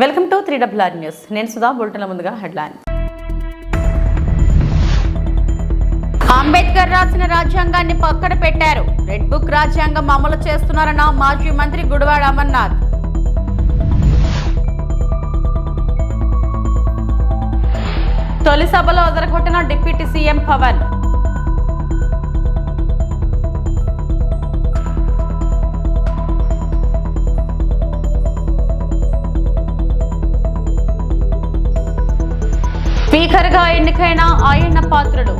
Welcome to 3RR news. నేను సుధా. బులెటిన్ల ముందుగా headline. Ambedkar రాసిన రాజ్యాంగాన్ని పక్కన పెట్టారు. రెడ్ బుక్ రాజ్యాంగం అమలు చేస్తున్నారన్న మాజీ మంత్రి గుడివాడ అమర్నాథ్. తొలి సభలో అదరగొట్టిన డిప్యూటీ సీఎం పవన్. స్పీకర్గా ఎన్నికైన అయ్యన్న పాత్రుడు.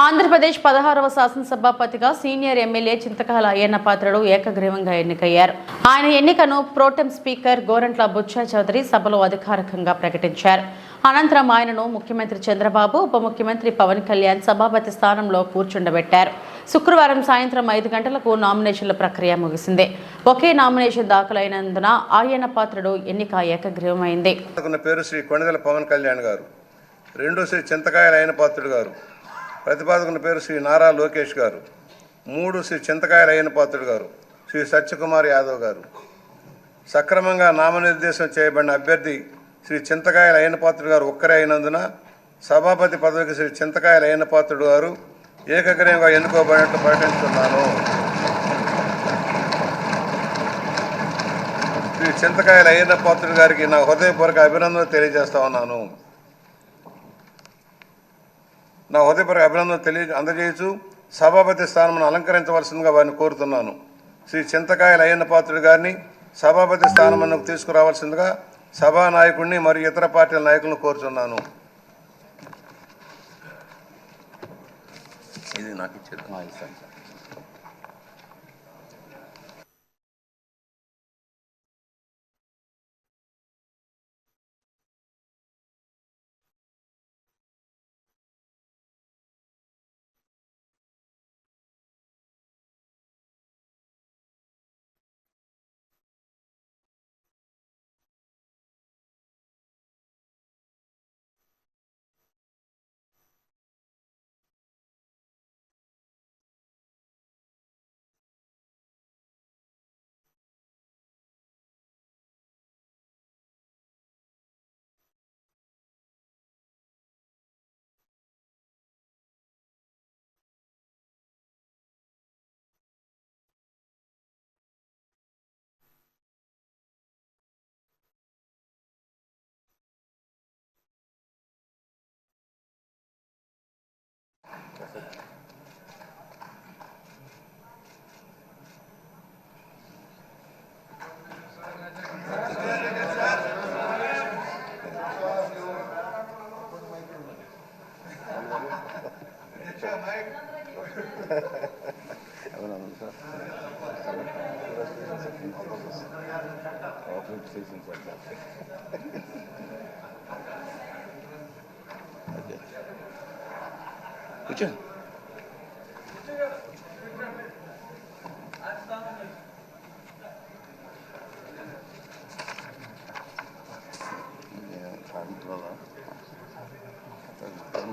ఆంధ్రప్రదేశ్ 16వ శాసనసభాపతిగా సీనియర్ ఎమ్మెల్యే చింతకాయల అయ్యన్న పాత్రుడు ఏకగ్రీవంగా ఎన్నికయ్యారు. ఆయన ఎన్నికను ప్రోటెం స్పీకర్ గోరంట్ల బుచ్చా చౌదరి సభలో అధికారికంగా ప్రకటించారు. అనంతరం ఆయనను ముఖ్యమంత్రి చంద్రబాబు, ఉప ముఖ్యమంత్రి పవన్ కళ్యాణ్ సభాపతి స్థానంలో కూర్చుండబెట్టారు. శుక్రవారం సాయంత్రం 5 గంటలకు నామినేషన్ల ప్రక్రియ ముగిసింది. ఒకే నామినేషన్ దాఖలైనందున అయ్యన్న పాత్రుడు ఎన్నిక ఏకగ్రీవమైంది. పేరు శ్రీ కొణిదెల పవన్ కళ్యాణ్ గారు, రెండో శ్రీ చింతకాయల అయ్యన్న పాత్రుడు గారు, ప్రతిపాదకుని పేరు శ్రీ నారా లోకేష్ గారు, 3 శ్రీ చింతకాయల అయ్యన్న పాత్రుడు గారు, శ్రీ సత్యకుమార్ యాదవ్ గారు. సక్రమంగా నామనిర్దేశం చేయబడిన అభ్యర్థి శ్రీ చింతకాయల అయ్యన్న పాత్రుడు గారు ఒక్కరే అయినందున సభాపతి పదవికి శ్రీ చింతకాయల అయ్యన్న పాత్రుడు గారు ఏకగ్రీవంగా ఎన్నుకోబడినట్టు ప్రకటిస్తున్నాను. శ్రీ చింతకాయల అయ్యన్న పాత్రుడు గారికి నా హృదయపూర్వక అభినందనలు తెలియజేస్తా ఉన్నాను. నా హృదయపూర్వక అభినందనలు అందజేయచ్చు సభాపతి స్థానం అలంకరించవలసిందిగా వారిని కోరుతున్నాను. శ్రీ చింతకాయల అయ్యన్న పాత్రుడు గారిని సభాపతి స్థానం తీసుకురావాల్సిందిగా సభానాయకుడిని మరియు ఇతర పార్టీల నాయకులను కోరుతున్నాను. ఇది నాకు ఇచ్చేది.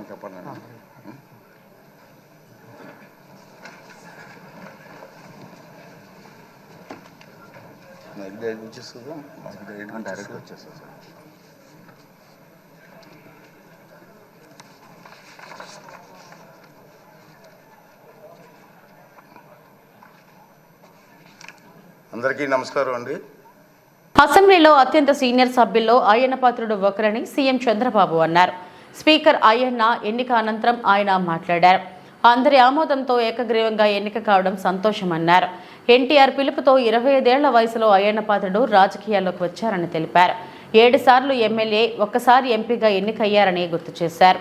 చెప్పండి. వచ్చేస్తుందా? డైరెక్ట్ వచ్చేస్తుంది సార్. అందరికీ నమస్కారం అండి. అసెంబ్లీలో అత్యంత సీనియర్ సభ్యుల్లో అయ్యన్న పాత్రుడు ఒకరని సీఎం చంద్రబాబు అన్నారు. స్పీకర్ అయ్యన్న ఎన్నిక అనంతరం ఆయన మాట్లాడారు. అందరి ఆమోదంతో ఏకగ్రీవంగా ఎన్నిక కావడం సంతోషమన్నారు. ఎన్టీఆర్ పిలుపుతో 25 ఏళ్ల వయసులో అయ్యన్న పాత్రుడు రాజకీయాల్లోకి వచ్చారని తెలిపారు. 7 సార్లు ఎమ్మెల్యే, 1 సారి ఎంపీగా ఎన్నికయ్యారని గుర్తు చేశారు.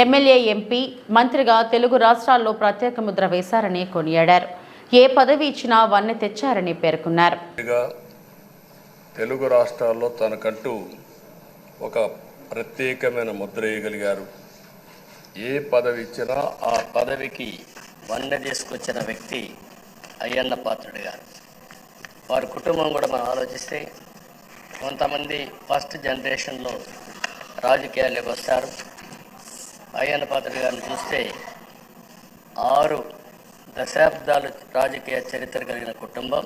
ఎమ్మెల్యే, ఎంపీ, మంత్రిగా తెలుగు రాష్ట్రాల్లో ప్రత్యేక ముద్ర వేశారని కొనియాడారు. ఏ పదవి ఇచ్చినా వన్నె తెచ్చారని పేర్కొన్నారు. తెలుగు రాష్ట్రాల్లో తనకంటూ ఒక ప్రత్యేకమైన ముద్ర వేయగలిగారు. ఏ పదవి ఇచ్చినా ఆ పదవికి వన్నె తీసుకొచ్చిన వ్యక్తి అయ్యన్న పాత్రుడు గారు. వారి కుటుంబం కూడా మనం ఆలోచిస్తే కొంతమంది ఫస్ట్ జనరేషన్లో రాజకీయాల్లోకి వస్తారు. అయ్యన్న పాత్రుడు గారిని చూస్తే 6 దశాబ్దాలు రాజకీయ చరిత్ర కలిగిన కుటుంబం.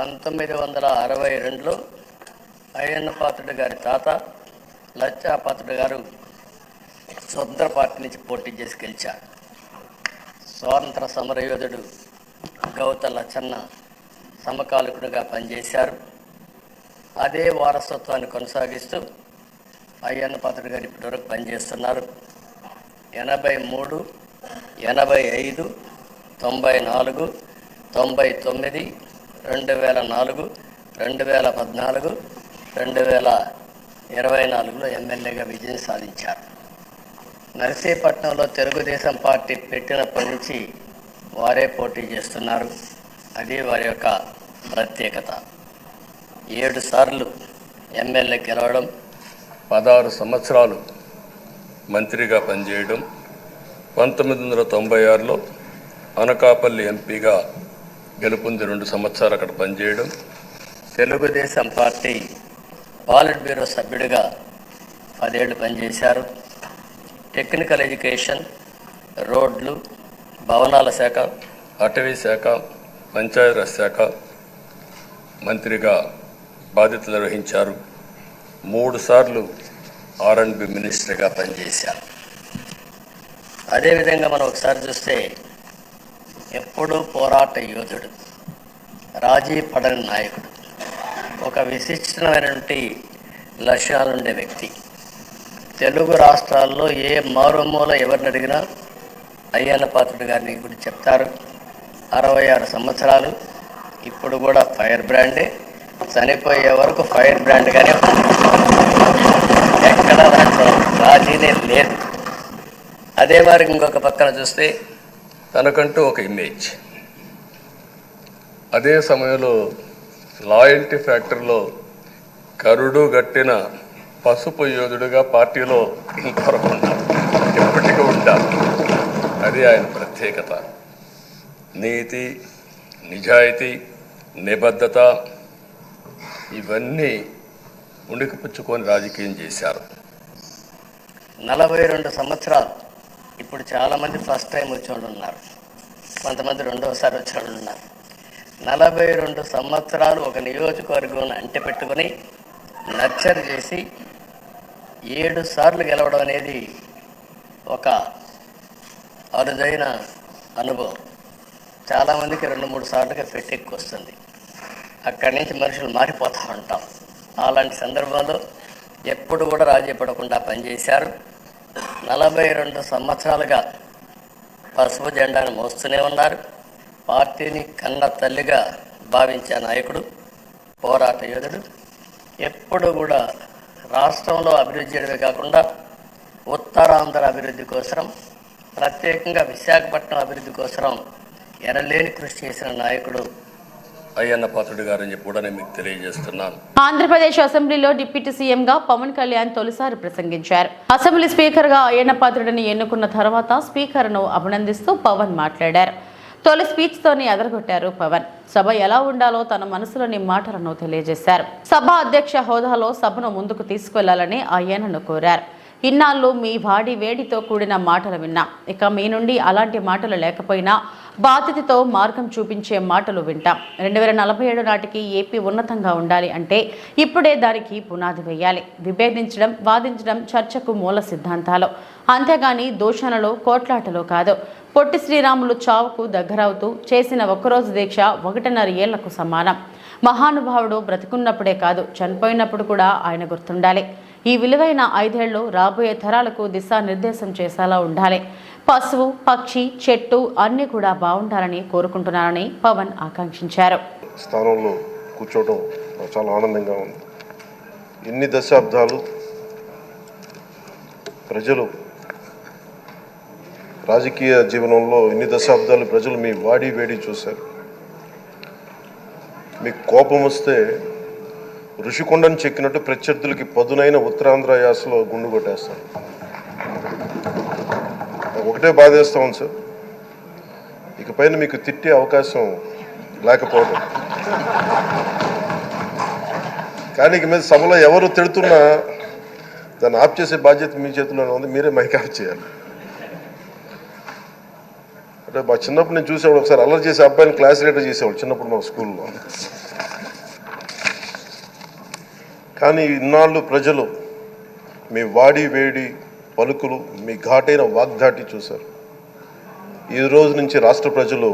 1962లో అయ్యన్న పాత్రుడు గారి తాత లచ్చా పాత్రుడు గారు సొంత పార్టీ నుంచి పోటీ చేసి గెలిచారు. స్వాతంత్ర సమరయోధుడు గౌత లచ్చన్న సమకాలికుడిగా పనిచేశారు. అదే వారసత్వాన్ని కొనసాగిస్తూ అయ్యన్న పాత్రుడు గారు ఇప్పటివరకు పనిచేస్తున్నారు. 83, 85, 94, 99, 2004, 2014, 2024లో ఎమ్మెల్యేగా విజయం సాధించారు. నర్సీపట్నంలో తెలుగుదేశం పార్టీ పెట్టినప్పటి నుంచి వారే పోటీ చేస్తున్నారు. అది వారి యొక్క ప్రత్యేకత. 7 సార్లు ఎమ్మెల్యే గెలవడం, 16 సంవత్సరాలు మంత్రిగా పనిచేయడం, 1996లో అనకాపల్లి ఎంపీగా గెలుపొంది 2 సంవత్సరాలు అక్కడ పనిచేయడం, తెలుగుదేశం పార్టీ పాలిట్ బ్యూరో సభ్యుడిగా 10 ఏళ్ళు పనిచేశారు. టెక్నికల్ ఎడ్యుకేషన్, రోడ్లు, భవనాల శాఖ, అటవీ శాఖ, పంచాయతీరాజ్ శాఖ మంత్రిగా బాధ్యతలు నిర్వహించారు. 3 సార్లు R&B మినిస్టర్గా పనిచేశారు. అదేవిధంగా మనం ఒకసారి చూస్తే ఎప్పుడూ పోరాట యోధుడు, రాజీ పడని నాయకుడు, ఒక విశిష్టమైనటువంటి లక్ష్యాలుండే వ్యక్తి. తెలుగు రాష్ట్రాల్లో ఏ మారుమూల ఎవరిని అడిగినా అయ్యన్న పాత్రుడు గారిని గురించి చెప్తారు. 66 సంవత్సరాలు, ఇప్పుడు కూడా ఫైర్ బ్రాండే, చనిపోయే వరకు ఫైర్ బ్రాండ్గానే ఎక్కడ దాంట్లో రాజీనే లేదు. అదే మరి ఇంకొక పక్కన చూస్తే తనకంటూ ఒక ఇమేజ్. అదే సమయంలో లాయల్టీ ఫ్యాక్టరీలో కరుడు గట్టిన పసుపు యోధుడుగా పార్టీలో ఇంకొరకు ఉన్నారు, ఎప్పటికీ ఉంటారు. అది ఆయన ప్రత్యేకత. నీతి, నిజాయితీ, నిబద్ధత ఇవన్నీ ఉణికిపుచ్చుకొని రాజకీయం చేశారు. 42 సంవత్సరాలు. ఇప్పుడు చాలామంది ఫస్ట్ టైం వచ్చేవాళ్ళు ఉన్నారు, కొంతమంది రెండవసారి వచ్చేవాళ్ళు ఉన్నారు. 42 సంవత్సరాలు ఒక నియోజకవర్గం అంటి పెట్టుకొని నర్చర్ చేసి 7 సార్లు గెలవడం అనేది ఒక అరుదైన అనుభవం. చాలామందికి 2-3 సార్లుగా ఫెట్టెక్కి వస్తుంది. అక్కడి నుంచి మనుషులు మారిపోతూ ఉంటాం. అలాంటి సందర్భంలో ఎప్పుడు కూడా రాజీ పడకుండా పనిచేశారు. 42 సంవత్సరాలుగా పసుపు జెండాను మోస్తూనే ఉన్నారు. పార్టీని కన్న తల్లిగా భావించే నాయకుడు, పోరాట యోధుడు. ఎప్పుడు కూడా రాష్ట్రంలో అభివృద్ధి చేయడమే కాకుండా ఉత్తరాంధ్ర అభివృద్ధి కోసం, ప్రత్యేకంగా విశాఖపట్నం అభివృద్ధి కోసం ఎనలేని కృషి చేసిన నాయకుడు అయ్యన్న పాత్రుడు గారని చెప్పి కూడా నేను మీకు తెలియజేస్తున్నాను. ఆంధ్రప్రదేశ్ అసెంబ్లీలో డిప్యూటీ సీఎంగా పవన్ కళ్యాణ్ తొలిసారి ప్రసంగించారు. అసెంబ్లీ స్పీకర్గా అయ్యన్న పాత్రుడిని ఎన్నుకున్న తర్వాత స్పీకర్ను అభినందిస్తూ పవన్ మాట్లాడారు. తొలి స్పీచ్తోనే అదరగొట్టారు పవన్. సభ ఎలా ఉండాలో తన మనసులోని మాటలను తెలియజేశారు. సభ అధ్యక్ష హోదాలో సభను ముందుకు తీసుకెళ్లాలని అయ్యన్నను కోరారు. ఇన్నాళ్ళు మీ వాడి వేడితో కూడిన మాటలు విన్నాం. ఇక మీ నుండి అలాంటి మాటలు లేకపోయినా బాధ్యతతో మార్గం చూపించే మాటలు వింటాం. 2047 నాటికి ఏపీ ఉన్నతంగా ఉండాలి అంటే ఇప్పుడే దానికి పునాది వేయాలి. విభేదించడం, వాదించడం చర్చకు మూల సిద్ధాంతాలు, అంతేగాని దూషణలు, కోట్లాటలు కాదు. పొట్టి శ్రీరాములు చావుకు దగ్గరవుతూ చేసిన ఒక్కరోజు దీక్ష 1.5 ఏళ్లకు సమానం. మహానుభావుడు బ్రతికున్నప్పుడే కాదు, చనిపోయినప్పుడు కూడా ఆయన గుర్తుండాలి. ఈ విలువైన 5 ఏళ్లు రాబోయే తరాలకు దిశానిర్దేశం చేసేలా ఉండాలి. పశువు, పక్షి, చెట్టు అన్నీ కూడా బాగుండాలని కోరుకుంటున్నారని పవన్ ఆకాంక్షించారు. స్థానంలో కూర్చోవడం చాలా ఆనందంగా ఉంది. ఎన్ని దశాబ్దాలు ప్రజలు రాజకీయ జీవనంలో ఎన్ని దశాబ్దాలు ప్రజలు మీ వాడి వేడి చూశారు. మీకు కోపం వస్తే ఋషికొండను చెక్కినట్టు ప్రత్యర్థులకి పదునైన ఉత్తరాంధ్ర యాసలో గుండు కొట్టేస్తారు. ఒకటే బాధేస్తా ఉంది సార్, ఇకపైన మీకు తిట్టే అవకాశం లేకపోవడం. కానీ ఇక మీద సభలో ఎవరు తిడుతున్నా దాన్ని ఆఫ్ చేసే బాధ్యత మీ చేతిలోనే ఉంది. మీరే మైక్ ఆఫ్ చేయాలి. అంటే మా చిన్నప్పుడు నేను చూసేవాడు, ఒకసారి అల్లరి చేసే అబ్బాయిని క్లాస్ లీడర్ చేసేవాడు చిన్నప్పుడు మా స్కూల్లో. కానీ ఇన్నాళ్ళు ప్రజలు మీ వాడి వేడి పలుకులు, మీ ఘాటైన వాగ్దాటి చూశారు. ఈ రోజు నుంచి రాష్ట్ర ప్రజలు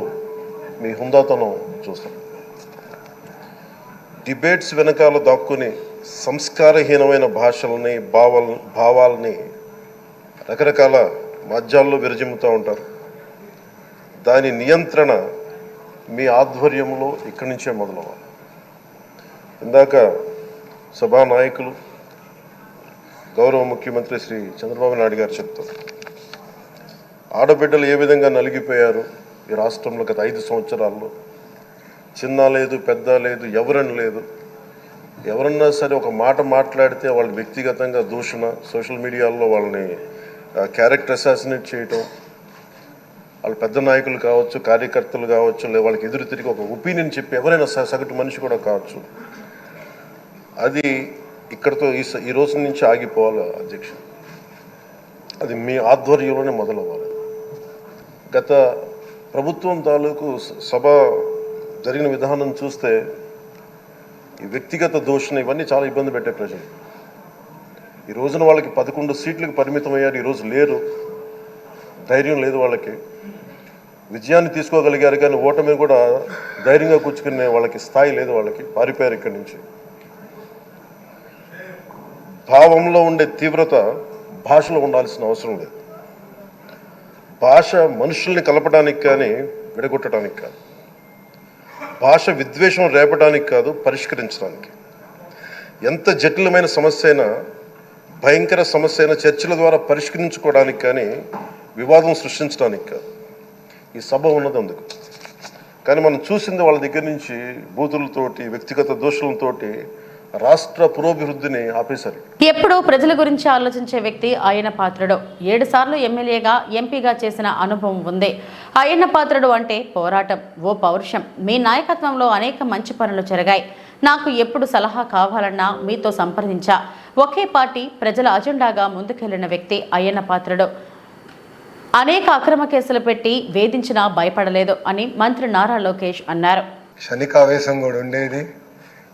మీ హుందాతనం చూస్తారు. డిబేట్స్ వెనకాల దాక్కుని సంస్కారహీనమైన భాషలని భావాలని రకరకాల మాధ్యాల్లో విరజిమ్ముతూ ఉంటారు. దాని నియంత్రణ మీ ఆధ్వర్యంలో ఇక్కడి నుంచే మొదలవ్వాలి. ఇందాక సభా నాయకులు గౌరవ ముఖ్యమంత్రి శ్రీ చంద్రబాబు నాయుడు గారు చెప్తారు, ఆడబిడ్డలు ఏ విధంగా నలిగిపోయారు ఈ రాష్ట్రంలో గత 5 సంవత్సరాల్లో. చిన్న లేదు, పెద్ద లేదు, ఎవరని లేదు. ఎవరన్నా సరే ఒక మాట మాట్లాడితే వాళ్ళు వ్యక్తిగతంగా దూషణ, సోషల్ మీడియాలో వాళ్ళని క్యారెక్టర్ అసాసినేట్ చేయటం, వాళ్ళు పెద్ద నాయకులు కావచ్చు, కార్యకర్తలు కావచ్చు, లేదా వాళ్ళకి ఎదురు తిరిగి ఒక ఒపీనియన్ చెప్పి ఎవరైనా సగటు మనిషి కూడా కావచ్చు. అది ఇక్కడితో ఈ రోజు నుంచి ఆగిపోవాలి అధ్యక్ష. అది మీ ఆధ్వర్యంలోనే మొదలవ్వాలి. గత ప్రభుత్వం తాలూకు సభ జరిగిన విధానం చూస్తే ఈ వ్యక్తిగత దూషణ ఇవన్నీ చాలా ఇబ్బంది పెట్టే ప్రజలు. ఈ రోజున వాళ్ళకి 11 సీట్లకు పరిమితం అయ్యారు, ఈరోజు లేరు, ధైర్యం లేదు వాళ్ళకి. విజయాన్ని తీసుకోగలిగారు కానీ ఓటమిని కూడా ధైర్యంగా కూర్చుకునే వాళ్ళకి స్థాయి లేదు, వాళ్ళకి పారిపోయారు ఇక్కడి నుంచి. భావంలో ఉండే తీవ్రత భాషలో ఉండాల్సిన అవసరం లేదు. భాష మనుషుల్ని కలపడానికి కానీ విడగొట్టడానికి కాదు, భాష విద్వేషం రేపడానికి కాదు, పరిష్కరించడానికి. ఎంత జటిలమైన సమస్య అయినా, భయంకర సమస్య అయినా చర్చల ద్వారా పరిష్కరించుకోవడానికి కానీ వివాదం సృష్టించడానికి కాదు. ఈ సభ ఉన్నది అందుకు. కానీ మనం చూసింది వాళ్ళ దగ్గర నుంచి బూతులతోటి, వ్యక్తిగత దోషులతోటి రాష్ట్ర పురోభివృద్ధిని ఆపేశారు. ఎప్పుడూ ప్రజల గురించి ఆలోచించే వ్యక్తి అయ్యన్న పాత్రుడు. 7 సార్లు ఎమ్మెల్యేగా, ఎంపీగా చేసిన అనుభవం ఉంది. అయ్యన్న పాత్రుడు అంటే పోరాటం, ఓ పౌరుషం. మీ నాయకత్వంలో అనేక మంచి పనులు జరిగాయి. నాకు ఎప్పుడు సలహా కావాలన్నా మీతో సంప్రదించా. ఒకే పార్టీ ప్రజల అజెండాగా ముందుకెళ్లిన వ్యక్తి అయ్యన్న పాత్రుడు. అనేక అక్రమ కేసులు పెట్టి వేధించినా భయపడలేదు అని మంత్రి నారా లోకేష్ అన్నారు. క్షణికావేశం కూడా ఉండేది,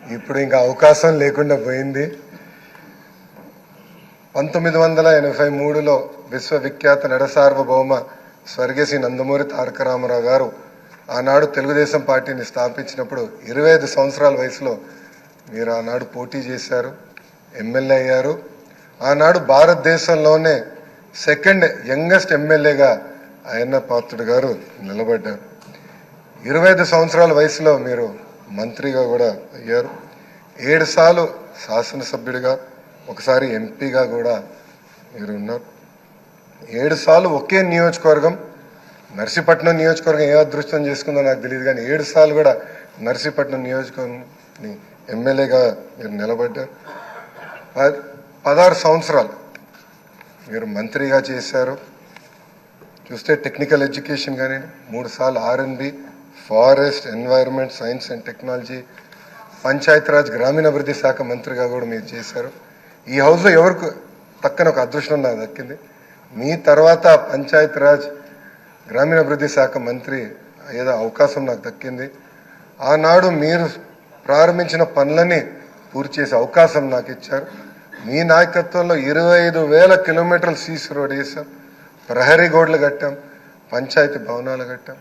ఇప్పుడు ఇంకా అవకాశం లేకుండా పోయింది. 1983లో విశ్వవిఖ్యాత నడసార్వభౌమ స్వర్గీయ శ్రీ నందమూరి తారక రామారావు గారు ఆనాడు తెలుగుదేశం పార్టీని స్థాపించినప్పుడు 25 సంవత్సరాల వయసులో మీరు ఆనాడు పోటీ చేశారు, ఎమ్మెల్యే అయ్యారు. ఆనాడు భారతదేశంలోనే సెకండ్ యంగెస్ట్ ఎమ్మెల్యేగా అయ్యన్న పాత్రుడు గారు నిలబడ్డారు. 25 సంవత్సరాల వయసులో మీరు మంత్రిగా కూడా అయ్యారు. 7 సార్లు శాసనసభ్యుడిగా, ఒకసారి ఎంపీగా కూడా మీరు ఉన్నారు. 7 సార్లు ఒకే నియోజకవర్గం, నర్సీపట్నం నియోజకవర్గం ఏ అదృష్టం చేసుకుందో నాకు తెలియదు, కానీ 7 సార్లు కూడా నర్సీపట్నం నియోజకవర్గం ఎమ్మెల్యేగా మీరు నిలబడ్డారు. 16 సంవత్సరాలు మీరు మంత్రిగా చేశారు. చూస్తే టెక్నికల్ ఎడ్యుకేషన్ కానీ 3 సార్లు R&B, forest, environment, science and technology, Panchayati Raj గ్రామీణాభివృద్ధి శాఖ మంత్రిగా కూడా మీరు చేశారు. ఈ హౌస్లో ఎవరికి తక్కని ఒక అదృష్టం నాకు దక్కింది. మీ తర్వాత పంచాయతీరాజ్ గ్రామీణాభివృద్ధి శాఖ మంత్రి అయ్యే అవకాశం నాకు దక్కింది. ఆనాడు మీరు ప్రారంభించిన పనులని పూర్తి చేసే అవకాశం నాకు ఇచ్చారు. మీ నాయకత్వంలో 25,000 కిలోమీటర్లు సీసీ రోడ్ వేసాం, ప్రహరీ గోడలు కట్టాం, పంచాయతీ భవనాలు కట్టాం.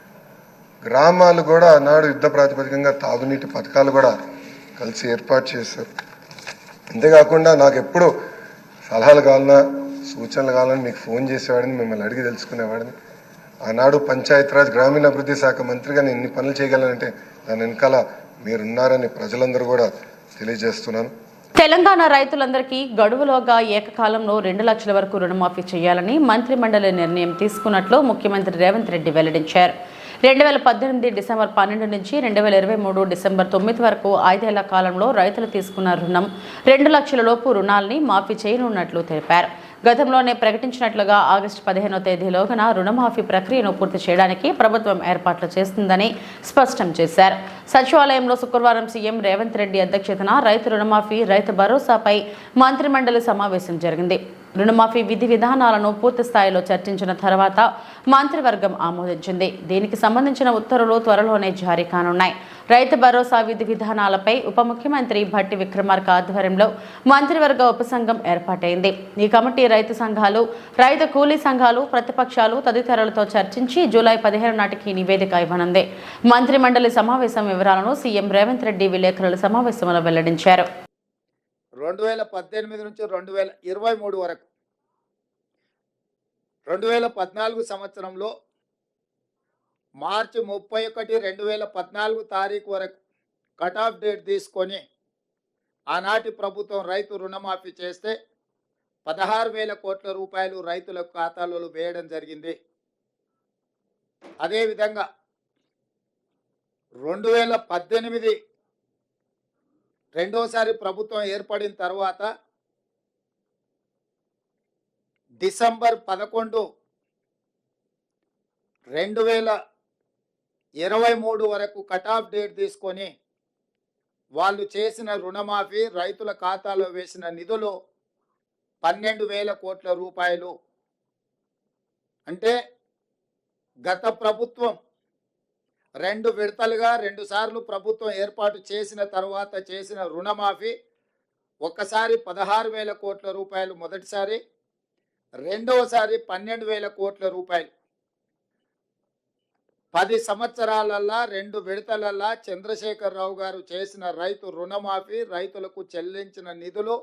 గ్రామాలు కూడా ఆనాడు యుద్ధ ప్రాతిపదికంగా తాగునీటి పథకాలు కూడా కలిసి ఏర్పాటు చేశారు. అంతేకాకుండా నాకు ఎప్పుడు సలహాలు కావాలన్నా, సూచనలు కావాలని మీకు ఫోన్ చేసేవాడిని, మిమ్మల్ని అడిగి తెలుసుకునేవాడిని. ఆనాడు పంచాయతీరాజ్ గ్రామీణాభివృద్ధి శాఖ మంత్రిగా నేను ఇన్ని పనులు చేయగలనంటే దాని వెనకాల మీరున్నారని ప్రజలందరూ కూడా తెలియజేస్తున్నాను. తెలంగాణ రైతులందరికీ గడువులోగా ఏకకాలంలో 2 లక్షల వరకు రుణమాఫీ చేయాలని మంత్రిమండలి నిర్ణయం తీసుకున్నట్లు ముఖ్యమంత్రి రేవంత్ రెడ్డి వెల్లడించారు. 2018 డిసెంబర్ 12 నుంచి 2023 డిసెంబర్ 9 వరకు 5 ఏళ్ల కాలంలో రైతులు తీసుకున్న రుణం 2 లక్షల లోపు రుణాలని మాఫీ చేయనున్నట్లు తెలిపారు. గతంలోనే ప్రకటించినట్లుగా ఆగస్టు 15వ తేదీలోగా రుణమాఫీ ప్రక్రియను పూర్తి చేయడానికి ప్రభుత్వం ఏర్పాట్లు చేస్తుందని స్పష్టం చేశారు. సచివాలయంలో శుక్రవారం సీఎం రేవంత్ రెడ్డి అధ్యక్షతన రైతు రుణమాఫీ రైతు భరోసాపై మంత్రిమండలి సమావేశం జరిగింది. రుణమాఫీ విధి విధానాలను పూర్తి స్థాయిలో చర్చించిన తర్వాత మంత్రివర్గం ఆమోదించింది. దీనికి సంబంధించిన ఉత్తర్వులు త్వరలోనే జారీ కానున్నాయి. రైతు భరోసా విధి విధానాలపై ఉప ముఖ్యమంత్రి భట్టి విక్రమార్క ఆధ్వర్యంలో మంత్రివర్గ ఉపసంఘం ఏర్పాటైంది. ఈ కమిటీ రైతు సంఘాలు, రైతు కూలీ సంఘాలు, ప్రతిపక్షాలు తదితరులతో చర్చించి జూలై 15 నాటికి నివేదిక ఇవ్వనుంది. మంత్రిమండలి సమావేశం వివరాలను సీఎం రేవంత్ రెడ్డి విలేకరుల సమావేశంలో వెల్లడించారు. 2018 నుంచి 2023 వరకు 2014 సంవత్సరంలో మార్చి 31, 2014 తారీఖు వరకు కట్ ఆఫ్ డేట్ తీసుకొని ఆనాటి ప్రభుత్వం రైతు రుణమాఫీ చేస్తే 16,000 కోట్ల రూపాయలు రైతుల ఖాతాలలో వేయడం జరిగింది. అదేవిధంగా 2018 రెండోసారి ప్రభుత్వం ఏర్పడిన తర్వాత డిసెంబర్ 11, 2023 వరకు కట్ ఆఫ్ డేట్ తీసుకొని వాళ్ళు చేసిన రుణమాఫీ రైతుల ఖాతాలో వేసిన నిధులు 12,000 కోట్ల రూపాయలు. అంటే గత ప్రభుత్వం 2 విడతలుగా 2 సార్లు ప్రభుత్వం ఏర్పాటు చేసిన తర్వాత చేసిన రుణమాఫీ ఒక్కసారి 16,000 కోట్ల రూపాయలు మొదటిసారి, రెండవసారి 12,000 కోట్ల రూపాయలు. 10 సంవత్సరాలల్లా 2 విడతలల్లా చంద్రశేఖరరావు గారు చేసిన రైతు రుణమాఫీ రైతులకు చెల్లించిన నిధులు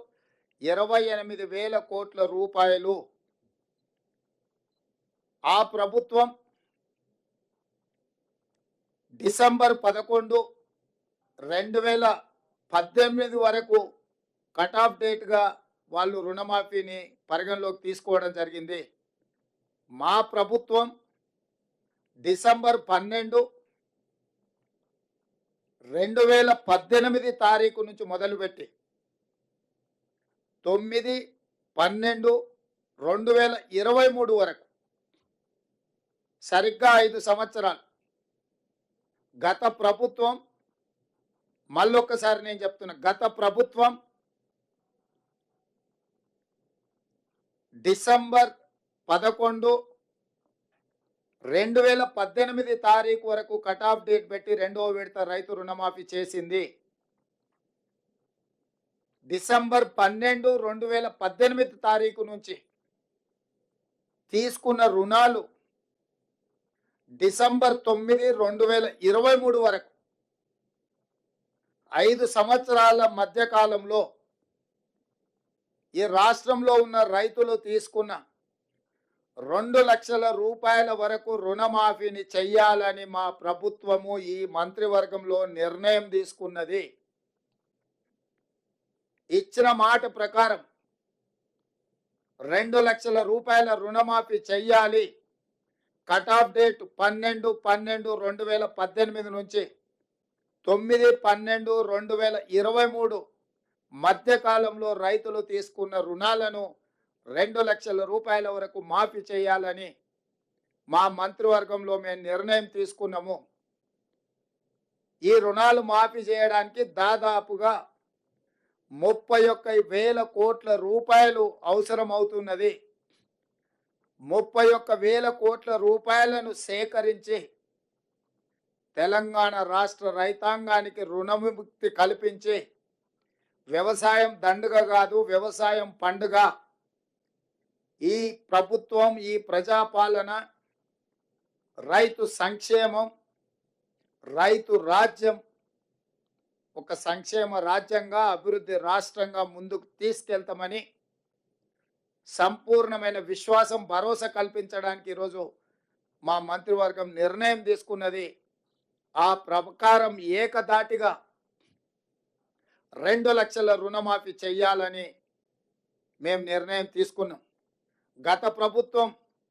28,000 కోట్ల రూపాయలు. ఆ ప్రభుత్వం డిసెంబర్ 11, 2018 వరకు కట్ ఆఫ్ డేట్గా వాళ్ళు రుణమాఫీని పరిగణలోకి తీసుకోవడం జరిగింది. మా ప్రభుత్వం డిసెంబర్ 12, 2018 తారీఖు నుంచి మొదలుపెట్టి 9, 12, 2023 వరకు సరిగ్గా 5 సంవత్సరాలు గత ప్రభుత్వం, మళ్ళొక్కసారి నేను చెప్తున్నా, గత ప్రభుత్వం డిసెంబర్ 11, 2018 తారీఖు వరకు కట్ ఆఫ్ డేట్ పెట్టి రెండవ విడత రైతు రుణమాఫీ చేసింది. డిసెంబర్ 12, 2018 తారీఖు నుంచి తీసుకున్న రుణాలు డిసెంబర్ 9, 2023 వరకు 5 సంవత్సరాల మధ్య కాలంలో ఈ రాష్ట్రంలో ఉన్న రైతులు తీసుకున్న 2 లక్షల రూపాయల వరకు రుణమాఫీని చెయ్యాలని మా ప్రభుత్వము ఈ మంత్రివర్గంలో నిర్ణయం తీసుకున్నది. ఇచ్చిన మాట ప్రకారం 2 లక్షల రూపాయల రుణమాఫీ చెయ్యాలి. కట్ ఆఫ్ డేట్ 12, 12, 2018 నుంచి 9, 12, 2023 మధ్యకాలంలో రైతులు తీసుకున్న రుణాలను 2 లక్షల రూపాయల వరకు మాఫీ చేయాలని మా మంత్రివర్గంలో మేము నిర్ణయం తీసుకున్నాము. ఈ రుణాలు మాఫీ చేయడానికి దాదాపుగా 31,000 కోట్ల రూపాయలు అవసరం అవుతున్నది. 31,000 కోట్ల రూపాయలను సేకరించి తెలంగాణ రాష్ట్ర రైతాంగానికి రుణవిముక్తి కల్పించి వ్యవసాయం దండుగ కాదు, వ్యవసాయం పండుగ. ఈ ప్రభుత్వం, ఈ ప్రజాపాలన రైతు సంక్షేమం, రైతు రాజ్యం ఒక సంక్షేమ రాజ్యంగా, అభివృద్ధి రాష్ట్రంగా ముందుకు తీసుకెళ్తామని సంపూర్ణమైన విశ్వాసం, భరోసా కల్పించడానికి ఈరోజు మా మంత్రివర్గం నిర్ణయం తీసుకున్నది. ఆ ప్రకారం ఏకధాటిగా 2 లక్షల రుణమాఫీ చెయ్యాలని మేము నిర్ణయం తీసుకున్నాం. గత ప్రభుత్వం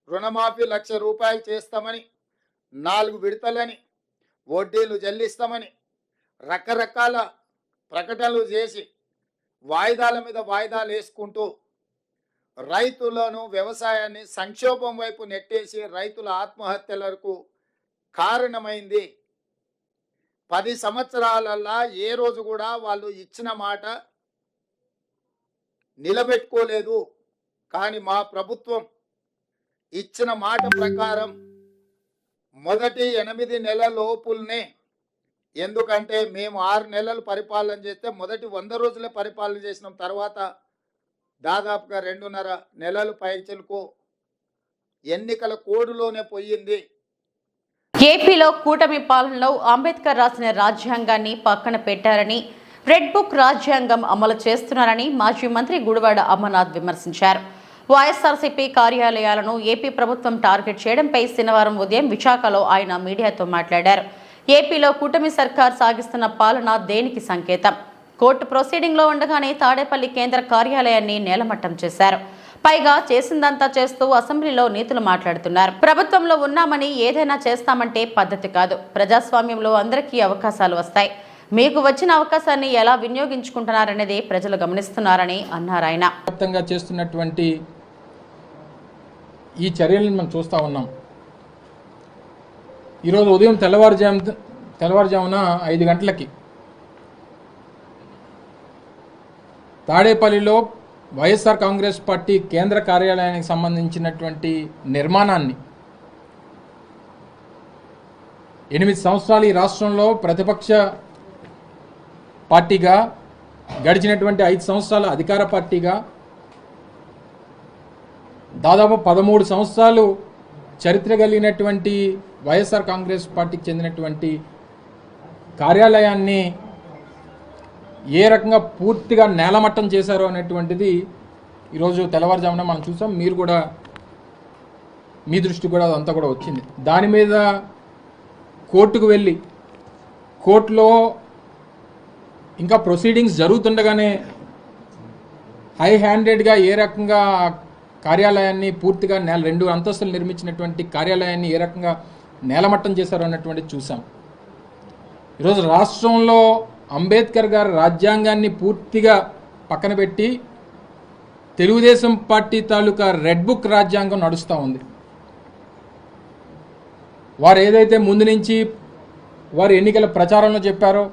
రుణమాఫీ 1,00,000 రూపాయలు చేస్తామని, 4 విడతలని, వడ్డీలు చెల్లిస్తామని రకరకాల ప్రకటనలు చేసి వాయిదాల మీద వాయిదాలు వేసుకుంటూ రైతులను, వ్యవసాయాన్ని సంక్షోభం వైపు నెట్టేసి రైతుల ఆత్మహత్యలకు కారణమైంది. 10 సంవత్సరాలల్లా ఏ రోజు కూడా వాళ్ళు ఇచ్చిన మాట నిలబెట్టుకోలేదు. కానీ మా ప్రభుత్వం ఇచ్చిన మాట ప్రకారం మొదటి 8 నెలల లోపుల్నే, ఎందుకంటే మేము 6 నెలలు పరిపాలన చేస్తే మొదటి 100 రోజులే పరిపాలన చేసినాం. తర్వాత దాదాపుగా 2.5 నెలలు పైచలకు ఎన్నికల కోడ్లోనే పోయింది. ఏపీలో కూటమి పాలనలో అంబేద్కర్ రాసిన రాజ్యాంగాన్ని పక్కన పెట్టారని, రెడ్ బుక్ రాజ్యాంగం అమలు చేస్తున్నారని మాజీ మంత్రి గుడివాడ అమర్నాథ్ విమర్శించారు. వైఎస్ఆర్సీపీ కార్యాలయాలను ఏపీ ప్రభుత్వం టార్గెట్ చేయడంపై శనివారం ఉదయం విశాఖలో ఆయన మీడియాతో మాట్లాడారు. ఏపీలో కూటమి సర్కార్ సాగిస్తున్న పాలన దేనికి సంకేతం? కోర్టు ప్రొసీడింగ్లో ఉండగానే తాడేపల్లి కేంద్ర కార్యాలయాన్ని నేలమట్టం చేశారు. పైగా చేసిందంతా చేస్తూ అసెంబ్లీలో నీతులు మాట్లాడుతున్నారు. ప్రభుత్వంలో ఉన్నామని ఏదైనా చేస్తామంటే పద్ధతి కాదు. ప్రజాస్వామ్యంలో అందరికీ అవకాశాలు వస్తాయి. మీకు వచ్చిన అవకాశాన్ని ఎలా వినియోగించుకుంటున్నారనేది ప్రజలు గమనిస్తున్నారని అన్నారు ఆయన. వ్యాప్తంగా చేస్తున్నటువంటి ఈ చర్యలను మనం చూస్తూ ఉన్నాం. ఈరోజు ఉదయం తెల్లవారుజామున 5 గంటలకి తాడేపల్లిలో వైఎస్ఆర్ కాంగ్రెస్ పార్టీ కేంద్ర కార్యాలయానికి సంబంధించినటువంటి నిర్మాణాన్ని 8 సంవత్సరాలు ఈ రాష్ట్రంలో ప్రతిపక్ష పార్టీగా, గడిచినటువంటి 5 సంవత్సరాల అధికార పార్టీగా, దాదాపు 13 సంవత్సరాలు చరిత్ర కలిగినటువంటి వైఎస్ఆర్ కాంగ్రెస్ పార్టీకి చెందినటువంటి కార్యాలయాన్ని ఏ రకంగా పూర్తిగా నేలమట్టం చేశారో అనేటువంటిది ఈరోజు తెల్లవారుజామున మనం చూసాం. మీరు కూడా మీ దృష్టి కూడా అదంతా కూడా వచ్చింది. దాని మీద కోర్టుకు వెళ్ళి కోర్టులో ఇంకా ప్రొసీడింగ్స్ జరుగుతుండగానే హై హ్యాండెడ్గా ఏ రకంగా కార్యాలయాన్ని పూర్తిగా 2 అంతస్తులు నిర్మించినటువంటి కార్యాలయాన్ని ఏ రకంగా నేలమట్టం చేశారో అన్నటువంటిది చూసాం. ఈరోజు రాష్ట్రంలో అంబేద్కర్ గారి రాజ్యాంగాన్ని పూర్తిగా పక్కన పెట్టి తెలుగుదేశం పార్టీ తాలూకా రెడ్ బుక్ రాజ్యాంగం నడుస్తూ ఉంది. వారు ఏదైతే ముందు నుంచి వారు ఎన్నికల ప్రచారంలో చెప్పారో,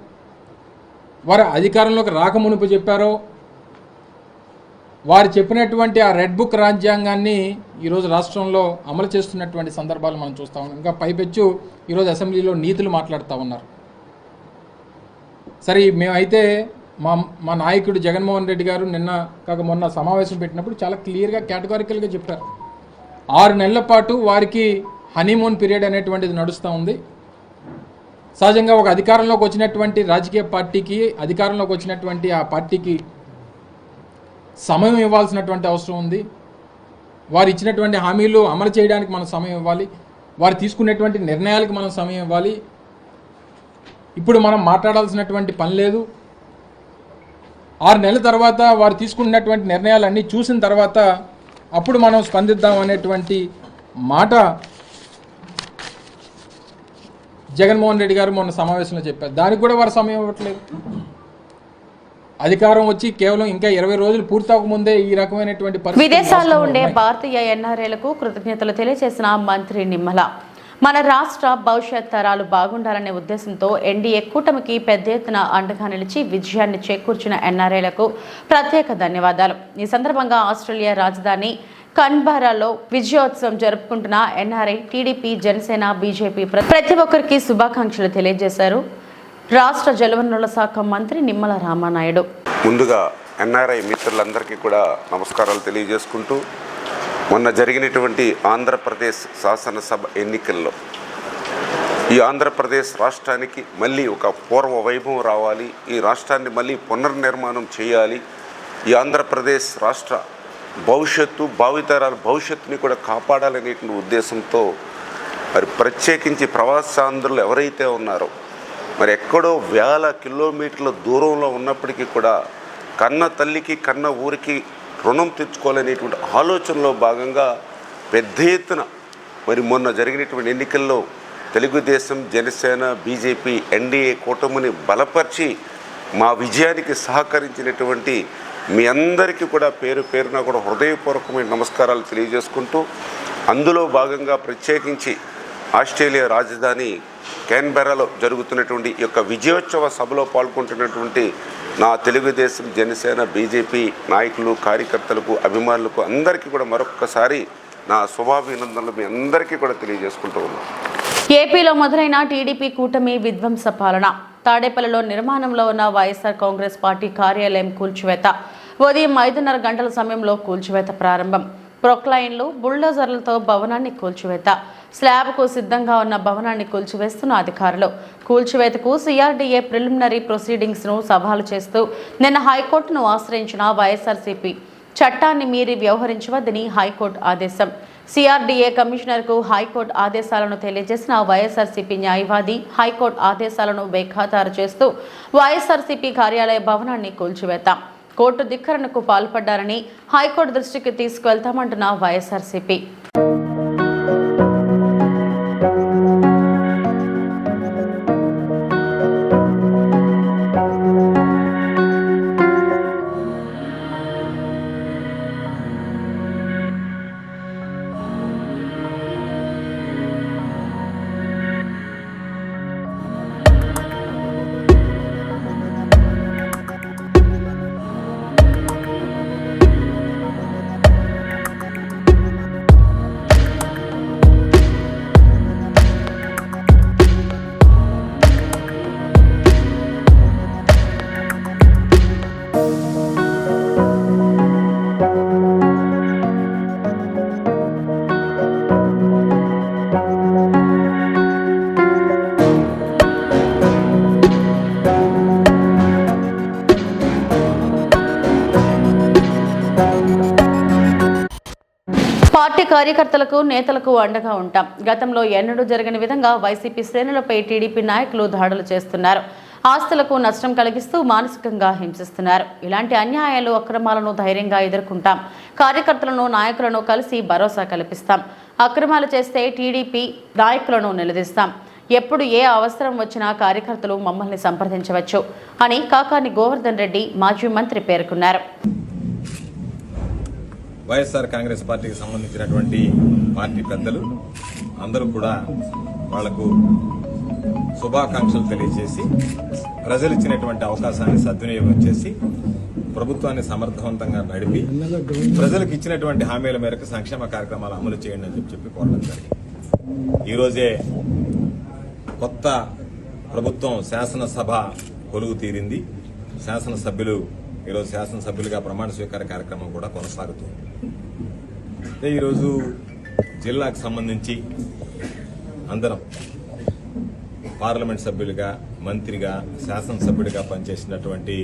వారు అధికారంలోకి రాకమునుపు చెప్పారో, వారు చెప్పినటువంటి ఆ రెడ్ బుక్ రాజ్యాంగాన్ని ఈరోజు రాష్ట్రంలో అమలు చేస్తున్నటువంటి సందర్భాలు మనం చూస్తూ ఉన్నాం. ఇంకా పైపెచ్చు ఈరోజు అసెంబ్లీలో నీతులు మాట్లాడుతూ ఉన్నారు. సరే, మేమైతే మా నాయకుడు జగన్మోహన్ రెడ్డి గారు మొన్న సమావేశం పెట్టినప్పుడు చాలా క్లియర్గా కేటగారికల్గా చెప్పారు. 6 నెలల పాటు వారికి హనీమూన్ పీరియడ్ అనేటువంటిది నడుస్తూ ఉంది. సహజంగా ఒక అధికారంలోకి వచ్చినటువంటి రాజకీయ పార్టీకి, అధికారంలోకి వచ్చినటువంటి ఆ పార్టీకి సమయం ఇవ్వాల్సినటువంటి అవసరం ఉంది. వారు ఇచ్చినటువంటి హామీలు అమలు చేయడానికి మనం సమయం ఇవ్వాలి. వారు తీసుకునేటువంటి నిర్ణయాలకు మనం సమయం ఇవ్వాలి. ఇప్పుడు మనం మాట్లాడాల్సినటువంటి పని లేదు. 6 నెలల తర్వాత వారు తీసుకున్నటువంటి నిర్ణయాలన్నీ చూసిన తర్వాత అప్పుడు మనం స్పందిద్దాం అనేటువంటి మాట జగన్మోహన్ రెడ్డి గారు మొన్న సమావేశంలో చెప్పారు. దానికి కూడా వారు సమయం ఇవ్వట్లేదు. అధికారం వచ్చి కేవలం ఇంకా 20 రోజులు పూర్తవకముందే ఈ రకమైనటువంటి విదేశాల్లో ఉండే భారతీయ ఎన్ఆర్ఐలకు కృతజ్ఞతలు తెలియజేసిన మంత్రి నిమ్మల, మన రాష్ట్ర భవిష్యత్ తరాలు బాగుండాలనే ఉద్దేశంతో ఎన్డీఏ కూటమికి పెద్ద ఎత్తున అండగా నిలిచి విజయాన్ని చేకూర్చిన ఎన్ఆర్ఐలకు ప్రత్యేక ధన్యవాదాలు. ఈ సందర్భంగా ఆస్ట్రేలియా రాజధాని కన్బరాలో విజయోత్సవం జరుపుకుంటున్న ఎన్ఆర్ఐ, టీడీపీ, జనసేన, బీజేపీ ప్రతి ఒక్కరికి శుభాకాంక్షలు తెలియజేశారు రాష్ట్ర జలవనరుల శాఖ మంత్రి నిమ్మల రామానాయుడు. ముందుగా ఎన్ఆర్ఐ మిత్రులందరికీ కూడా నమస్కారాలు తెలియజేసుకుంటూ, మొన్న జరిగినటువంటి ఆంధ్రప్రదేశ్ శాసనసభ ఎన్నికల్లో ఈ ఆంధ్రప్రదేశ్ రాష్ట్రానికి మళ్ళీ ఒక పూర్వ వైభవం రావాలి, ఈ రాష్ట్రాన్ని మళ్ళీ పునర్నిర్మాణం చేయాలి, ఈ ఆంధ్రప్రదేశ్ రాష్ట్ర భవిష్యత్తు, భావితరాల భవిష్యత్తుని కూడా కాపాడాలనేటువంటి ఉద్దేశంతో మరి ప్రత్యేకించి ప్రవాసాంధ్రులు ఎవరైతే ఉన్నారో, మరి ఎక్కడో వేల కిలోమీటర్ల దూరంలో ఉన్నప్పటికీ కూడా కన్న తల్లికి కన్న ఊరికి రుణం తెచ్చుకోవాలనేటువంటి ఆలోచనలో భాగంగా పెద్ద ఎత్తున మరి మొన్న జరిగినటువంటి ఎన్నికల్లో తెలుగుదేశం, జనసేన, బీజేపీ, ఎన్డీఏ కూటమిని బలపరిచి మా విజయానికి సహకరించినటువంటి మీ అందరికీ కూడా పేరు పేరున కూడా హృదయపూర్వకమైన నమస్కారాలు తెలియజేసుకుంటూ, అందులో భాగంగా ప్రత్యేకించి ఆస్ట్రేలియా రాజధాని క్యాన్బెరాలో జరుగుతున్నటువంటి ఈ యొక్క విజయోత్సవ సభలో పాల్గొంటున్నటువంటి నా తెలుగుదేశం, జనసేన, బీజేపీ నాయకులు, కార్యకర్తలకు, అభిమానులకు అందరికీ కూడా మరొక్కసారి నా శుభాభినందనలు మీ అందరికీ కూడా తెలియజేసుకుంటూ ఉన్నాను. ఏపీలో మొదలైన టీడీపీ కూటమి విధ్వంస పాలన. తాడేపల్లిలో నిర్మాణంలో ఉన్న వైఎస్ఆర్ కాంగ్రెస్ పార్టీ కార్యాలయం కూల్చివేత. ఉదయం 5:30 గంటల సమయంలో కూల్చివేత ప్రారంభం. ప్రొక్లైన్లు, బుల్డోజర్లతో భవనాన్ని కూల్చివేత. స్లాబ్కు సిద్ధంగా ఉన్న భవనాన్ని కూల్చివేస్తున్న అధికారులు. కూల్చివేతకు సిఆర్డీఏ ప్రిలిమినరీ ప్రొసీడింగ్స్ను సవాలు చేస్తూ నిన్న హైకోర్టును ఆశ్రయించిన వైఎస్ఆర్సీపీ చట్టాన్ని మీరి వ్యవహరించవద్దని హైకోర్టు ఆదేశం. సిఆర్డీఏ కమిషనర్కు హైకోర్టు ఆదేశాలను తెలియజేసిన వైఎస్ఆర్సీపీ న్యాయవాది హైకోర్టు ఆదేశాలను బేఖాతారు చేస్తూ వైఎస్ఆర్సీపీ కార్యాలయ భవనాన్ని కూల్చివేత. కోర్టు ధిక్కరణకు పాల్పడ్డారని హైకోర్టు దృష్టికి తీసుకువెళ్తామంటున్న వైఎస్ఆర్సీపీ. పార్టీ కార్యకర్తలకు, నేతలకు అండగా ఉంటాం. గతంలో ఎన్నడూ జరగని విధంగా వైసీపీ శ్రేణులపై టీడీపీ నాయకులు దాడులు చేస్తున్నారు. ఆస్తులకు నష్టం కలిగిస్తూ మానసికంగా హింసిస్తున్నారు. ఇలాంటి అన్యాయాలు, అక్రమాలను ధైర్యంగా ఎదుర్కొంటాం. కార్యకర్తలను, నాయకులను కలిసి భరోసా కల్పిస్తాం. అక్రమాలు చేస్తే టీడీపీ నాయకులను నిలదీస్తాం. ఎప్పుడు ఏ అవసరం వచ్చినా కార్యకర్తలు మమ్మల్ని సంప్రదించవచ్చు అని కాకాని గోవర్ధన్ రెడ్డి మాజీ మంత్రి పేర్కొన్నారు. వైఎస్ఆర్ కాంగ్రెస్ పార్టీకి సంబంధించినటువంటి పార్టీ పెద్దలు అందరూ కూడా వాళ్లకు శుభాకాంక్షలు తెలియజేసి ప్రజలు ఇచ్చినటువంటి అవకాశాన్ని సద్వినియోగం చేసి ప్రభుత్వాన్ని సమర్థవంతంగా నడిపి ప్రజలకు ఇచ్చినటువంటి హామీల మేరకు సంక్షేమ కార్యక్రమాలు అమలు చేయండి అని చెప్పి కోరడం జరిగింది. ఈరోజే కొత్త ప్రభుత్వం శాసనసభ కొలువు తీరింది. శాసనసభ్యులు ఈరోజు శాసనసభ్యులుగా ప్రమాణ స్వీకార కార్యక్రమం కూడా కొనసాగుతుంది. ఈరోజు జిల్లాకు సంబంధించి అందరం పార్లమెంట్ సభ్యులుగా, మంత్రిగా, శాసనసభ్యుడిగా పనిచేసినటువంటి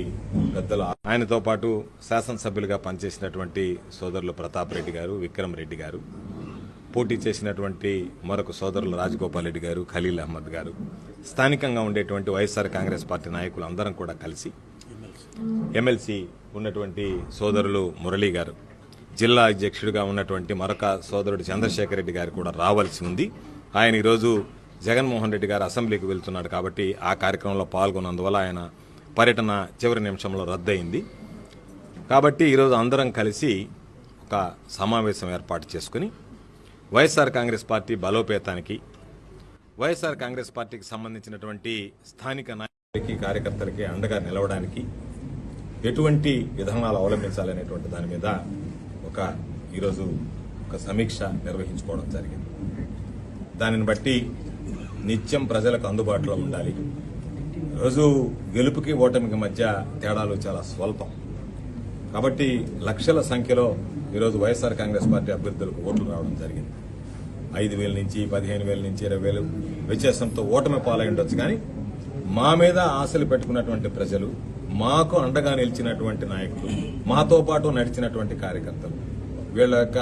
పెద్దలు, ఆయనతో పాటు శాసనసభ్యులుగా పనిచేసినటువంటి సోదరులు ప్రతాప్ రెడ్డి గారు, విక్రమ్ రెడ్డి గారు, పోటీ చేసినటువంటి మరొక సోదరులు రాజగోపాల్ రెడ్డి గారు, ఖలీల్ అహ్మద్ గారు, స్థానికంగా ఉండేటువంటి వైఎస్ఆర్ కాంగ్రెస్ పార్టీ నాయకులు అందరం కూడా కలిసి ఎమ్మెల్సీ ఉన్నటువంటి సోదరులు మురళీ గారు, జిల్లా అధ్యక్షుడిగా ఉన్నటువంటి మరొక సోదరుడు చంద్రశేఖర్ రెడ్డి గారు కూడా రావాల్సి ఉంది. ఆయన ఈరోజు జగన్మోహన్ రెడ్డి గారు అసెంబ్లీకి వెళ్తున్నాడు కాబట్టి ఆ కార్యక్రమంలో పాల్గొన్నందువల్ల ఆయన పర్యటన చివరి నిమిషంలో రద్దయింది. కాబట్టి ఈరోజు అందరం కలిసి ఒక సమావేశం ఏర్పాటు చేసుకుని వైఎస్ఆర్ కాంగ్రెస్ పార్టీ బలోపేతానికి, వైఎస్ఆర్ కాంగ్రెస్ పార్టీకి సంబంధించినటువంటి స్థానిక నాయకులకి, కార్యకర్తలకి అండగా నిలవడానికి ఎటువంటి విధానాలు అవలంబించాలనేటువంటి దాని మీద ఈరోజు ఒక సమీక్ష నిర్వహించుకోవడం జరిగింది. దానిని బట్టి నిత్యం ప్రజలకు అందుబాటులో ఉండాలి. రోజు గెలుపుకి ఓటమికి మధ్య తేడాలు చాలా స్వల్పం. కాబట్టి లక్షల సంఖ్యలో ఈరోజు వైఎస్ఆర్ కాంగ్రెస్ పార్టీ అభ్యర్థులకు ఓట్లు రావడం జరిగింది. 5,000 నుంచి 15,000 నుంచి 20,000 వ్యత్యాసంతో ఓటమి పాలై ఉండొచ్చు. కానీ మా మీద ఆశలు పెట్టుకున్నటువంటి ప్రజలు, మాకు అండగా నిలిచినటువంటి నాయకులు, మాతో పాటు నడిచినటువంటి కార్యకర్తలు, వీళ్ళ యొక్క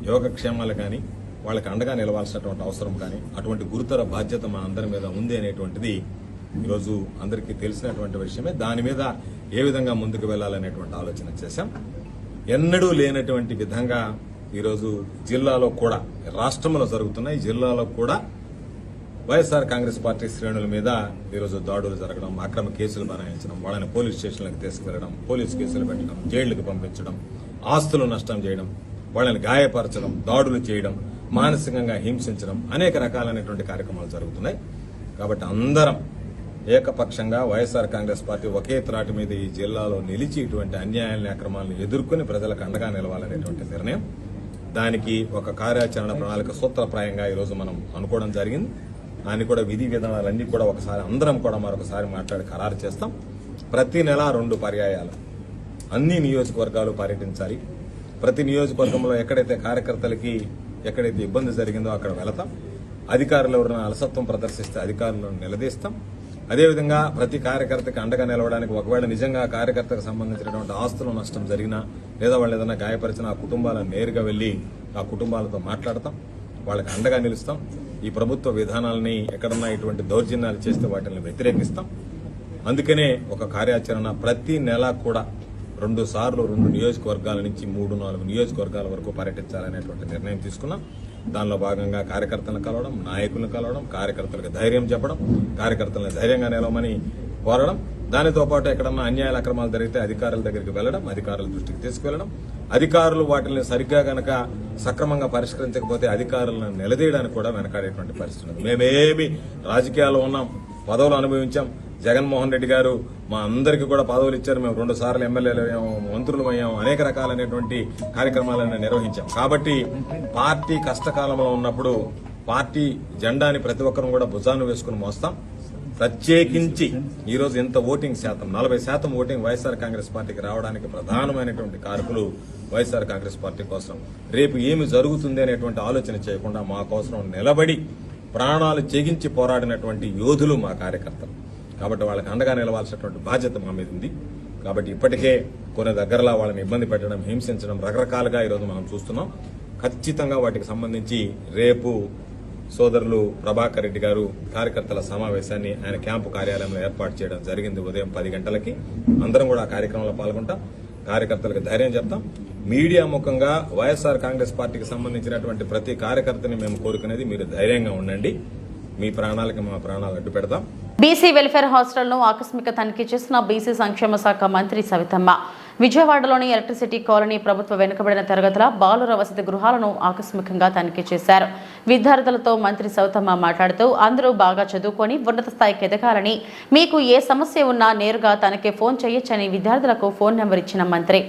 యోగక్షేమాలు కానీ, వాళ్ళకి అండగా నిలవాల్సినటువంటి అవసరం కానీ, అటువంటి గురుతర బాధ్యత మా అందరి మీద ఉంది అనేటువంటిది ఈరోజు అందరికీ తెలిసినటువంటి విషయమే. దాని మీద ఏ విధంగా ముందుకు వెళ్లాలనేటువంటి ఆలోచన చేశాం. ఎన్నడూ లేనటువంటి విధంగా ఈరోజు జిల్లాలో కూడా, రాష్ట్రంలో జరుగుతున్నాయి, జిల్లాలో కూడా వైఎస్ఆర్ కాంగ్రెస్ పార్టీ శ్రేణుల మీద ఈరోజు దాడులు జరగడం, అక్రమ కేసులు బనాయించడం, వాళ్ళని పోలీస్ స్టేషన్లకు తీసుకెళ్లడం, పోలీసు కేసులు పెట్టడం, జైళ్లకు పంపించడం, ఆస్తులు నష్టం చేయడం, వాళ్ళని గాయపరచడం, దాడులు చేయడం, మానసికంగా హింసించడం అనేక రకాలైనటువంటి కార్యక్రమాలు జరుగుతున్నాయి. కాబట్టి అందరం ఏకపక్షంగా వైఎస్ఆర్ కాంగ్రెస్ పార్టీ ఒకే త్రాటి మీద ఈ జిల్లాలో నిలిచి ఇటువంటి అన్యాయాలని అక్రమాలను ఎదుర్కొని ప్రజలకు అండగా నిలవాలనేటువంటి నిర్ణయం, దానికి ఒక కార్యాచరణ ప్రణాళిక సూత్రప్రాయంగా ఈరోజు మనం అనుకోవడం జరిగింది. దాన్ని కూడా విధి విధానాలన్నీ కూడా ఒకసారి అందరం కూడా మరొకసారి మాట్లాడి ఖరారు చేస్తాం. ప్రతి నెల 2 పర్యాయాలు అన్ని నియోజకవర్గాలు పర్యటించాలి. ప్రతి నియోజకవర్గంలో ఎక్కడైతే కార్యకర్తలకి ఎక్కడైతే ఇబ్బంది జరిగిందో అక్కడ వెళతాం. అధికారులు ఎవరైనా అలసత్వం ప్రదర్శిస్తే అధికారులను నిలదీస్తాం. అదేవిధంగా ప్రతి కార్యకర్తకి అండగా నిలవడానికి ఒకవేళ నిజంగా కార్యకర్తకు సంబంధించినటువంటి ఆస్తుల నష్టం జరిగినా లేదా వాళ్ళు ఏదైనా గాయపరిచిన ఆ కుటుంబాలను నేరుగా వెళ్లి ఆ కుటుంబాలతో మాట్లాడతాం, వాళ్ళకి అండగా నిలుస్తాం. ఈ ప్రభుత్వ విధానాలని ఎక్కడన్నా ఇటువంటి దౌర్జన్యాలు చేస్తే వాటిని వ్యతిరేకిస్తాం. అందుకనే ఒక కార్యాచరణ ప్రతి నెల కూడా 2 సార్లు 2 నియోజకవర్గాల నుంచి 3-4 నియోజకవర్గాల వరకు పర్యటించాలనేటువంటి నిర్ణయం తీసుకున్నాం. దానిలో భాగంగా కార్యకర్తలను కలవడం, నాయకులను కలవడం, కార్యకర్తలకు ధైర్యం చెప్పడం, కార్యకర్తలను ధైర్యంగా నిలవమని కోరడం, దానితో పాటు ఎక్కడన్నా అన్యాయాల అక్రమాలు జరిగితే అధికారుల దగ్గరికి వెళ్లడం, అధికారుల దృష్టికి తీసుకువెళ్లడం, అధికారులు వాటిని సరిగ్గా గనక సక్రమంగా పరిష్కరించకపోతే అధికారులను నిలదీయడానికి కూడా వెనకాడేటువంటి పరిస్థితి ఉంది. మేమేమి రాజకీయాల్లో ఉన్నాం, పదవులు అనుభవించాం. జగన్మోహన్ రెడ్డి గారు మా అందరికీ కూడా పదవులు ఇచ్చారు. మేము 2 సార్లు ఎమ్మెల్యేలు అయ్యాము, మంత్రులు అయ్యాము, అనేక రకాలైనటువంటి కార్యక్రమాలను నిర్వహించాం. కాబట్టి పార్టీ కష్టకాలంలో ఉన్నప్పుడు పార్టీ జెండాని ప్రతి ఒక్కరూ కూడా భుజాన్ని వేసుకుని మోస్తాం. ప్రత్యేకించి ఈరోజు ఎంత ఓటింగ్ శాతం 40% ఓటింగ్ వైఎస్ఆర్ కాంగ్రెస్ పార్టీకి రావడానికి ప్రధానమైనటువంటి కారకులు వైఎస్ఆర్ కాంగ్రెస్ పార్టీ కోసం రేపు ఏమి జరుగుతుంది అనేటువంటి ఆలోచన చేయకుండా మా కోసం నిలబడి ప్రాణాలు తెగించి పోరాడినటువంటి యోధులు మా కార్యకర్తలు. కాబట్టి వాళ్ళకి అండగా నిలవాల్సినటువంటి బాధ్యత మా మీద ఉంది. కాబట్టి ఇప్పటికే కొన్ని దగ్గరలో వాళ్ళని ఇబ్బంది పెట్టడం, హింసించడం రకరకాలుగా ఈరోజు మనం చూస్తున్నాం. ఖచ్చితంగా వాటికి సంబంధించి రేపు సోదరులు ప్రభాకర్ రెడ్డి గారు కార్యకర్తల సమావేశాన్ని ఆయన క్యాంపు కార్యాలయంలో ఏర్పాటు చేయడం జరిగింది. ఉదయం 10 గంటలకి అందరం కూడా ఆ కార్యక్రమంలో పాల్గొంటాం. కార్యకర్తలకు ధైర్యం చెప్తాం. మీడియా ముఖంగా వైఎస్ఆర్ కాంగ్రెస్ పార్టీకి సంబంధించినటువంటి ప్రతి కార్యకర్తని మేము కోరుకునేది మీరు ధైర్యంగా ఉండండి, మీ ప్రాణాలకి మా ప్రాణాలు అడ్డు పెడతాం. బీసీ వెల్ఫేర్ హాస్టల్ను ఆకస్మిక తనిఖీ చేసిన బీసీ సంక్షేమ శాఖ మంత్రి సవితమ్మ విజయవాడలోని ఎలక్ట్రిసిటీ కాలనీ ప్రభుత్వ వెనుకబడిన తరగతుల బాలుర వసతి గృహాలను ఆకస్మికంగా తనిఖీ చేశారు. విద్యార్థులతో మంత్రి సవితమ్మ మాట్లాడుతూ అందరూ బాగా చదువుకొని ఉన్నత స్థాయికి ఎదగాలని, మీకు ఏ సమస్య ఉన్నా నేరుగా తనకే ఫోన్ చేయొచ్చని విద్యార్థులకు ఫోన్ నెంబర్ ఇచ్చిన మంత్రి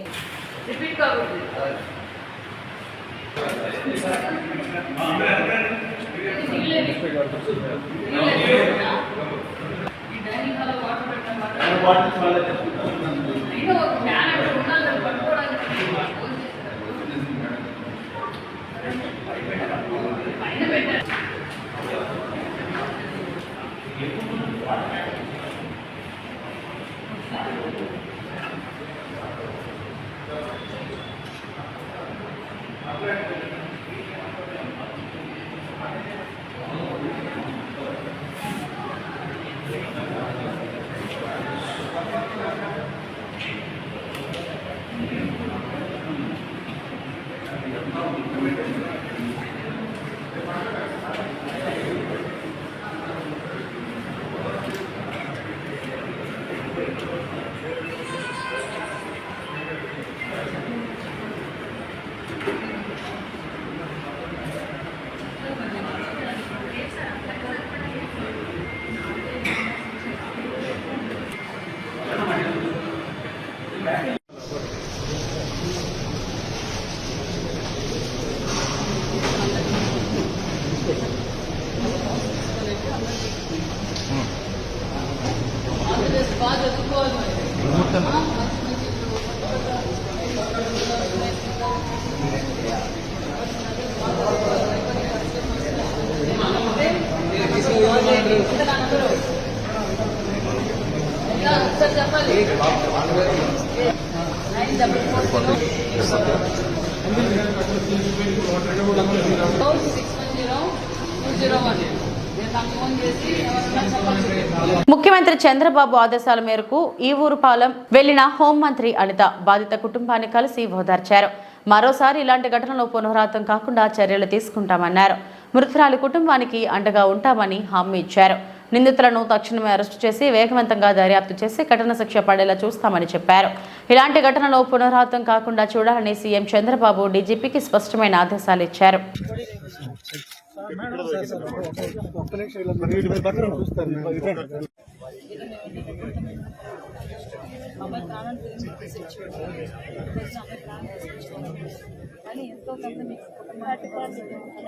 ముఖ్యమంత్రి చంద్రబాబు ఆదేశాల మేరకు ఈ ఊరుపాలెం వెళ్లిన హోంమంత్రి అనిత బాధిత కుటుంబాన్ని కలిసి ఓదార్చారు. మరోసారి ఇలాంటి ఘటనలు పునరావృతం కాకుండా చర్యలు తీసుకుంటామన్నారు. మృతురాలి కుటుంబానికి అండగా ఉంటామని హామీ ఇచ్చారు. నిందితులను తక్షణమే అరెస్టు చేసి వేగవంతంగా దర్యాప్తు చేసి కఠిన శిక్ష పడేలా చూస్తామని చెప్పారు. ఇలాంటి ఘటనలు పునరావృతం కాకుండా చూడాలని సీఎం చంద్రబాబు డీజీపీకి స్పష్టమైన ఆదేశాలు ఇచ్చారు.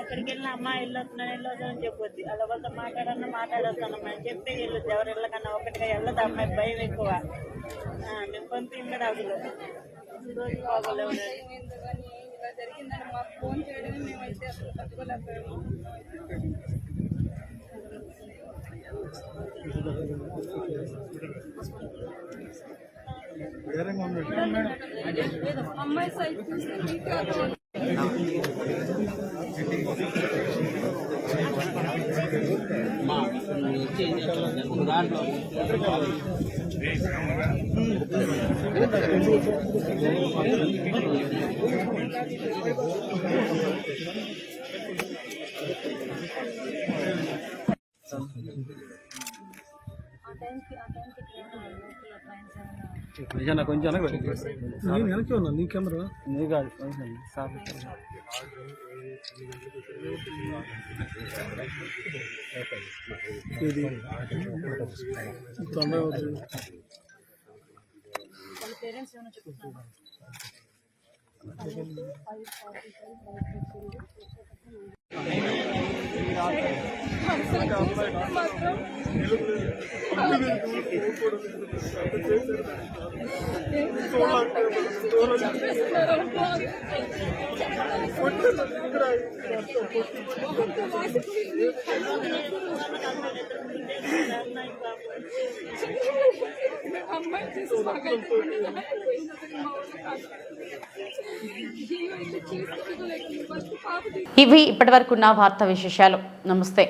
ఎక్కడికి వెళ్ళిన అమ్మ వెళ్ళొద్దని చెప్పొద్ది. అలా వాళ్ళతో మాట్లాడొస్తానమ్మా అని చెప్తే వెళ్ళొద్దు. ఎవరు వెళ్ళకన్నా ఒకటిగా వెళ్ళదు. అమ్మాయి భయం ఎక్కువ. మేము పంపించడు అసలు రోజు బాగోలేవు. అమ్మాయి సైట్ కొంచెం వెనక్కి ఉన్నా నీ కెమెరా నీ కాదు ఇవి ఇప్పటివరకున్న వార్తా విశేషాలు. నమస్తే.